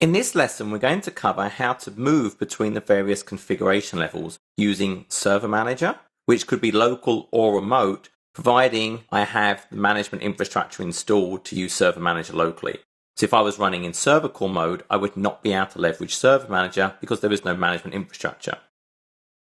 In this lesson, we're going to cover how to move between the various configuration levels using Server Manager, which could be local or remote, providing I have the management infrastructure installed to use Server Manager locally. So if I was running in server core mode, I would not be able to leverage Server Manager because there is no management infrastructure.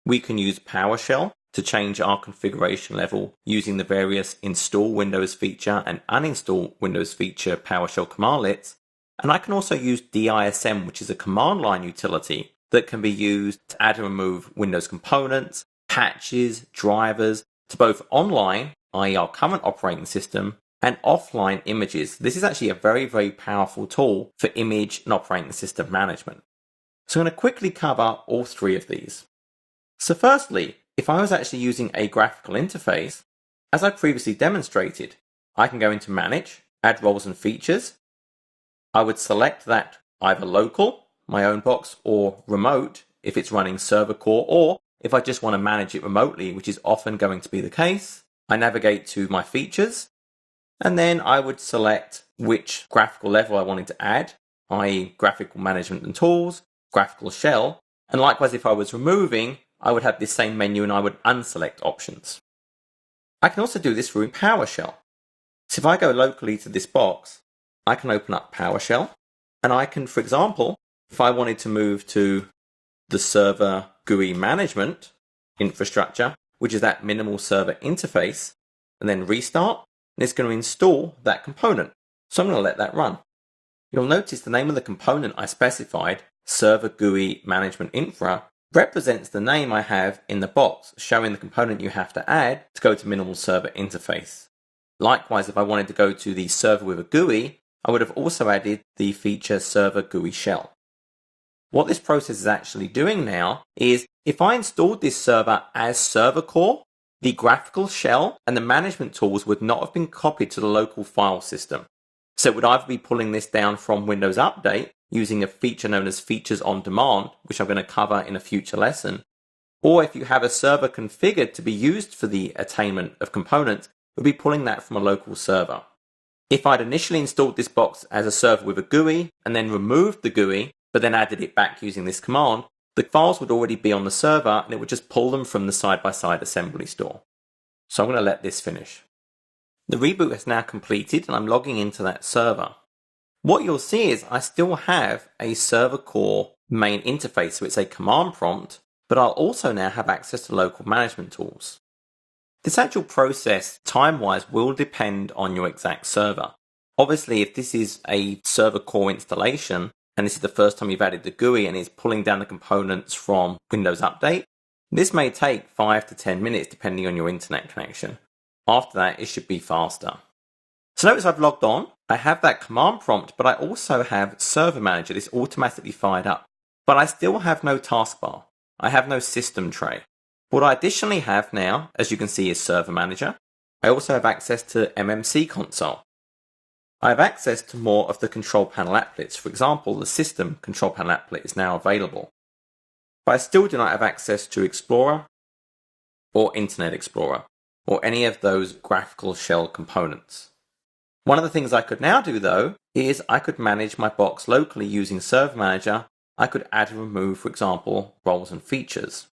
We can use PowerShell to change our configuration level using the various install Windows feature and uninstall Windows feature PowerShell commandlets. And I can also use DISM, which is a command line utility that can be used to add and remove Windows components, patches, drivers to both online, i.e. our current operating system, and offline images. This is actually a very, very powerful tool for image and operating system management. So I'm going to quickly cover all three of these. So firstly, if I was actually using a graphical interface, as I previously demonstrated, I can go into Manage, Add Roles and Features. I would select that either local, my own box, or remote if it's running server core, or if I just want to manage it remotely, which is often going to be the case. I navigate to my features, and then I would select which graphical level I wanted to add, i.e. graphical management and tools, graphical shell, and likewise if I was removing, I would have this same menu and I would unselect options. I can also do this through PowerShell. So if I go locally to this box, I can open up PowerShell, and I can, for example, if I wanted to move to the server GUI management infrastructure, which is that minimal server interface, and then restart, and it's going to install that component. So I'm going to let that run. You'll notice the name of the component I specified, server GUI management infra, represents the name I have in the box, showing the component you have to add to go to minimal server interface. Likewise, if I wanted to go to the server with a GUI, I would have also added the feature server GUI shell. What this process is actually doing now is if I installed this server as server core, the graphical shell and the management tools would not have been copied to the local file system. So it would either be pulling this down from Windows Update using a feature known as Features on Demand, which I'm going to cover in a future lesson, or if you have a server configured to be used for the attainment of components, it would be pulling that from a local server. If I'd initially installed this box as a server with a GUI and then removed the GUI, but then added it back using this command, the files would already be on the server and it would just pull them from the side-by-side assembly store. So I'm going to let this finish. The reboot has now completed and I'm logging into that server. What you'll see is I still have a server core main interface, so it's a command prompt, but I'll also now have access to local management tools. This actual process, time-wise, will depend on your exact server. Obviously, if this is a server core installation, and this is the first time you've added the GUI and it's pulling down the components from Windows Update, this may take 5 to 10 minutes depending on your internet connection. After that, it should be faster. So notice I've logged on, I have that command prompt, but I also have Server Manager, this automatically fired up. But I still have no taskbar. I have no system tray. What I additionally have now, as you can see, is Server Manager. I also have access to MMC console. I have access to more of the control panel applets. For example, the system control panel applet is now available. But I still do not have access to Explorer or Internet Explorer or any of those graphical shell components. One of the things I could now do though is I could manage my box locally using Server Manager. I could add and remove, for example, roles and features.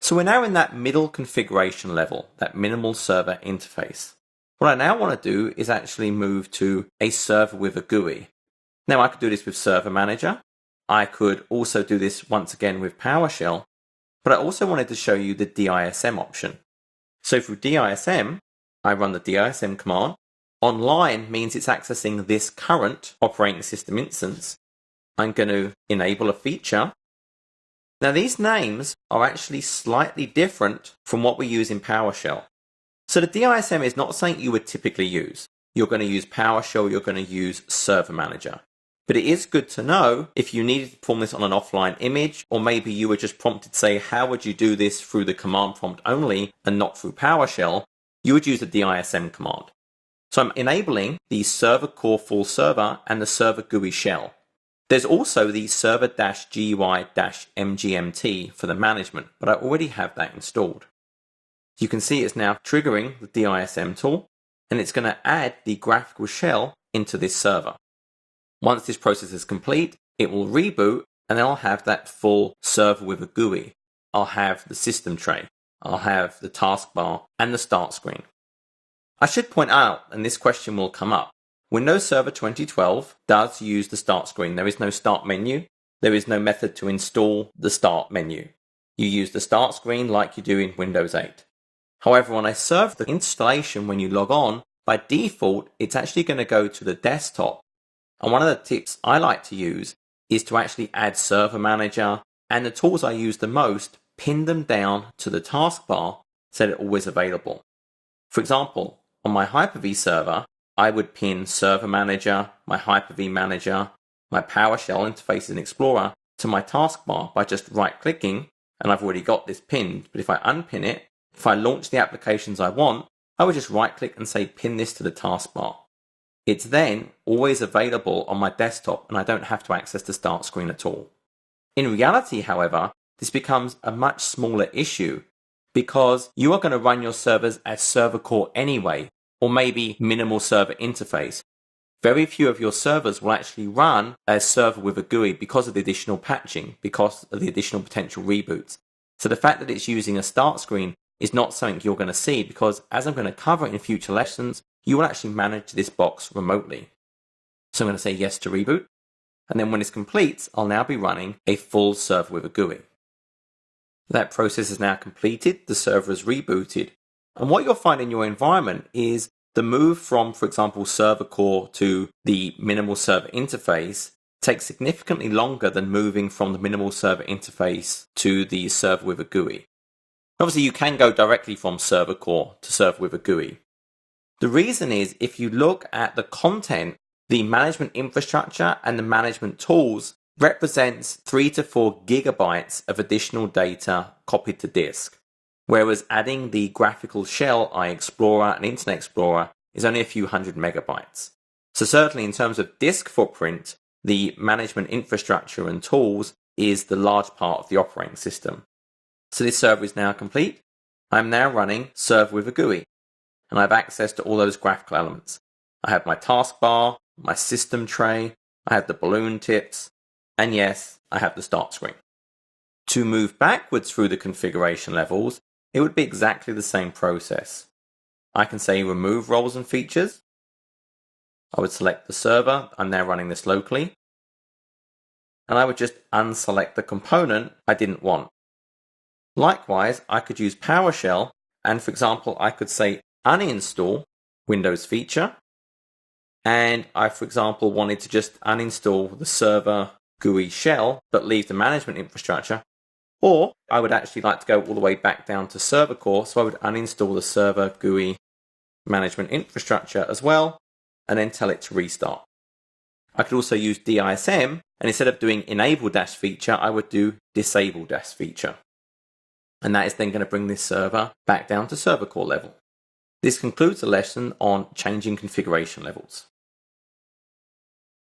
So we're now in that middle configuration level, that minimal server interface. What I now want to do is actually move to a server with a GUI. Now I could do this with Server Manager. I could also do this once again with PowerShell, but I also wanted to show you the DISM option. So through DISM, I run the DISM command. Online means it's accessing this current operating system instance. I'm going to enable a feature. Now these names are actually slightly different from what we use in PowerShell. So the DISM is not something you would typically use. You're going to use PowerShell, you're going to use Server Manager. But it is good to know if you needed to perform this on an offline image, or maybe you were just prompted to say, how would you do this through the command prompt only and not through PowerShell, you would use the DISM command. So I'm enabling the server core full server and the server GUI shell. There's also the server-GUI-MGMT for the management, but I already have that installed. You can see it's now triggering the DISM tool, and it's going to add the graphical shell into this server. Once this process is complete, it will reboot, and then I'll have that full server with a GUI. I'll have the system tray, I'll have the taskbar, and the start screen. I should point out, and this question will come up, Windows Server 2012 does use the start screen. There is no start menu. There is no method to install the start menu. You use the start screen like you do in Windows 8. However, on a server installation, when you log on, by default, it's actually going to go to the desktop. And one of the tips I like to use is to actually add Server Manager, and the tools I use the most, pin them down to the taskbar so they're always available. For example, on my Hyper-V server, I would pin Server Manager, my Hyper-V Manager, my PowerShell interfaces in Explorer to my taskbar by just right-clicking, and I've already got this pinned. But if I unpin it, if I launch the applications I want, I would just right-click and say pin this to the taskbar. It's then always available on my desktop, and I don't have to access the start screen at all. In reality, however, this becomes a much smaller issue because you are going to run your servers as server core anyway, or maybe minimal server interface. Very few of your servers will actually run as server with a GUI because of the additional patching, because of the additional potential reboots. So the fact that it's using a start screen is not something you're going to see because, as I'm going to cover in future lessons, you will actually manage this box remotely. So I'm going to say yes to reboot. And then when it's complete, I'll now be running a full server with a GUI. That process is now completed. The server is rebooted. And what you'll find in your environment is the move from, for example, server core to the minimal server interface takes significantly longer than moving from the minimal server interface to the server with a GUI. Obviously, you can go directly from server core to server with a GUI. The reason is, if you look at the content, the management infrastructure and the management tools represents 3 to 4 gigabytes of additional data copied to disk. Whereas adding the graphical shell, iExplorer and Internet Explorer, is only a few hundred megabytes. So certainly in terms of disk footprint, the management infrastructure and tools is the large part of the operating system. So this server is now complete. I'm now running server with a GUI, and I have access to all those graphical elements. I have my taskbar, my system tray, I have the balloon tips, and yes, I have the start screen. To move backwards through the configuration levels, it would be exactly the same process. I can say remove roles and features. I would select the server. I'm now running this locally. And I would just unselect the component I didn't want. Likewise, I could use PowerShell, and for example, I could say uninstall Windows feature. And I, for example, wanted to just uninstall the server GUI shell, but leave the management infrastructure. Or I would actually like to go all the way back down to server core, so I would uninstall the server GUI management infrastructure as well, and then tell it to restart. I could also use DISM, and instead of doing enable dash feature, I would do disable dash feature. And that is then going to bring this server back down to server core level. This concludes the lesson on changing configuration levels.